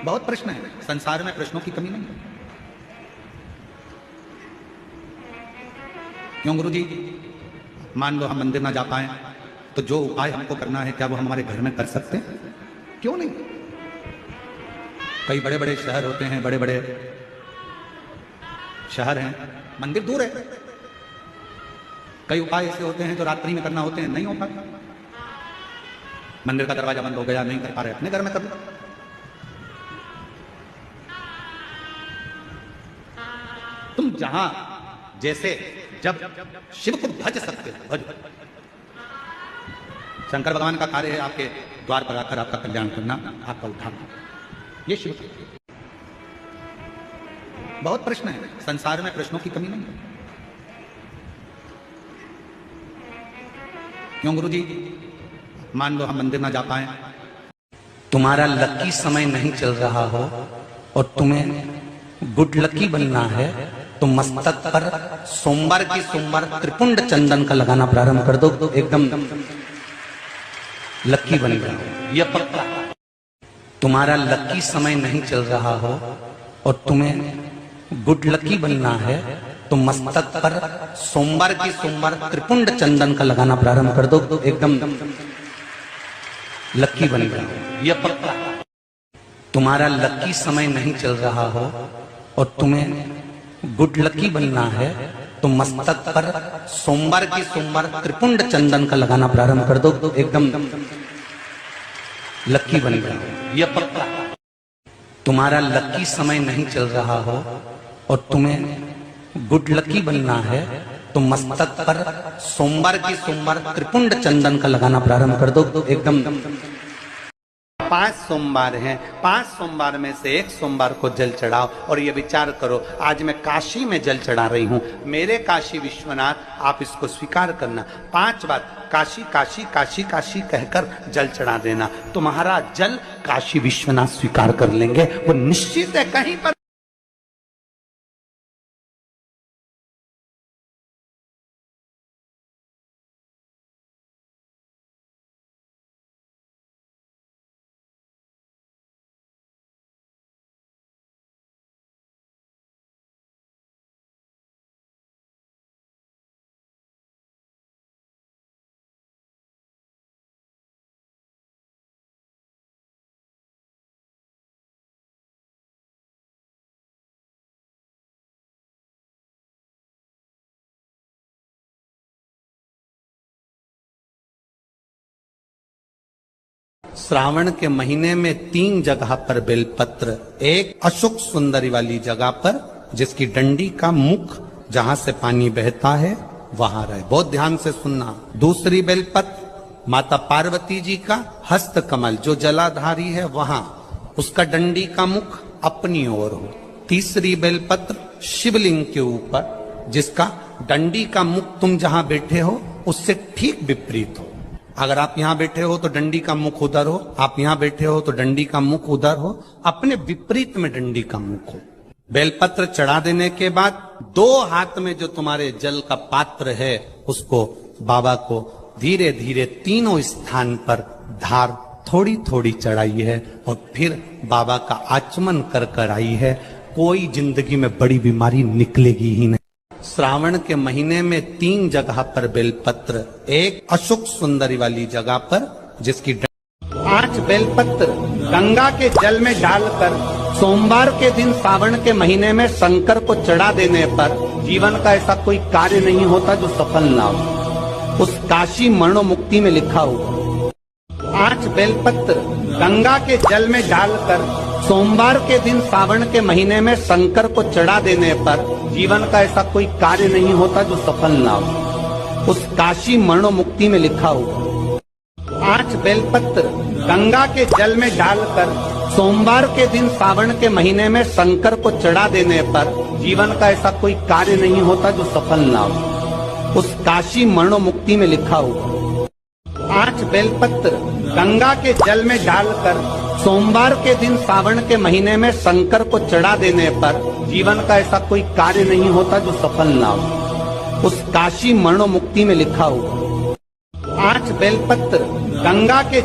बहुत प्रश्न है, संसार में प्रश्नों की कमी नहीं है। क्यों गुरु जी? मान लो हम मंदिर ना जा पाए तो जो उपाय हमको करना है क्या वो हम हमारे घर में कर सकते हैं? क्यों नहीं? कई बड़े बड़े शहर होते हैं, बड़े बड़े शहर हैं, मंदिर दूर है। कई उपाय ऐसे होते हैं जो रात्रि में करना होते हैं, नहीं हो पाता। मंदिर का दरवाजा बंद हो गया, नहीं कर पा रहे, अपने घर में कर लो। तुम जहां जैसे जब शिव को भज सकते हो भज। शंकर भगवान का कार्य है आपके द्वार पर आकर आपका कल्याण करना, आपका उद्धार। ये शिव का। बहुत प्रश्न है, संसार में प्रश्नों की कमी नहीं है। क्यों गुरु जी? मान लो हम मंदिर ना जा पाए, तुम्हारा लकी समय नहीं चल रहा हो और तुम्हें गुड लकी बनना है तो मस्तक पर सोमवार की सोमवार त्रिपुंड चंदन का लगाना प्रारंभ कर दो, तो एकदम लकी बन जाओ। यह पक्का। तुम्हारा लकी समय नहीं चल रहा हो और तुम्हें गुड लकी बनना है तो मस्तक पर सोमवार की सोमवार त्रिपुंड चंदन का लगाना प्रारंभ कर दो, तो एकदम लकी बन जाओ। यह पक्का। तुम्हारा लकी समय नहीं चल रहा हो और तुम्हें गुड लकी बनना है तो मस्तक पर सोमवार की सोमवार त्रिपुंड चंदन का लगाना प्रारंभ कर दो, तो एकदम लकी बन जाओ। यह पक्का। तुम्हारा लकी समय नहीं चल रहा हो और तुम्हें गुड लकी बनना है तो मस्तक पर सोमवार की सोमवार त्रिपुंड चंदन का लगाना प्रारंभ कर दो, तो एकदम 5 सोमवार हैं, 5 सोमवार में से एक सोमवार को जल चढ़ाओ और ये विचार करो, आज मैं काशी में जल चढ़ा रही हूं, मेरे काशी विश्वनाथ, आप इसको स्वीकार करना। 5 बार काशी काशी काशी काशी कहकर जल चढ़ा देना, तुम्हारा जल काशी विश्वनाथ स्वीकार कर लेंगे, वो निश्चित है। कहीं पर श्रावण के महीने में 3 जगह पर बेलपत्र, एक अशोक सुंदरी वाली जगह पर जिसकी डंडी का मुख जहां से पानी बहता है वहां रहे, बहुत ध्यान से सुनना। दूसरी बेलपत्र माता पार्वती जी का हस्त कमल जो जलाधारी है वहां, उसका डंडी का मुख अपनी ओर हो। तीसरी बेलपत्र शिवलिंग के ऊपर जिसका डंडी का मुख तुम जहां बैठे हो उससे ठीक विपरीत हो। अगर आप यहां बैठे हो तो डंडी का मुख उधर हो, आप यहां बैठे हो तो डंडी का मुख उधर हो, अपने विपरीत में डंडी का मुख हो। बेलपत्र चढ़ा देने के बाद 2 हाथ में जो तुम्हारे जल का पात्र है उसको बाबा को धीरे धीरे तीनों स्थान पर धार थोड़ी थोड़ी चढ़ाई है और फिर बाबा का आचमन कर कर आई है। कोई जिंदगी में बड़ी बीमारी निकलेगी ही नहीं। श्रावण के महीने में 3 जगह पर बेलपत्र, एक अशोक सुंदरी वाली जगह पर जिसकी 5 बेलपत्र गंगा के जल में डालकर सोमवार के दिन सावन के महीने में शंकर को चढ़ा देने पर जीवन का ऐसा कोई कार्य नहीं होता जो सफल ना हो। उस काशी मरणो मुक्ति में लिखा हो 5 बेलपत्र गंगा के जल में डालकर सोमवार के दिन सावन के महीने में शंकर को चढ़ा देने पर जीवन का ऐसा कोई कार्य नहीं होता जो सफल ना हो। उस काशी मरणो मुक्ति में लिखा हो 5 बेलपत्र गंगा के जल में डालकर सोमवार के दिन सावन के महीने में शंकर को चढ़ा देने पर जीवन का ऐसा कोई कार्य नहीं होता जो सफल ना हो। उस काशी मरणो मुक्ति में लिखा हो 5 बेलपत्र गंगा के जल में डालकर सोमवार के दिन सावन के महीने में शंकर को चढ़ा देने पर जीवन का ऐसा कोई कार्य नहीं होता जो सफल ना हो। उस काशी मरणो मुक्ति में लिखा हो 5 बेलपत्र गंगा के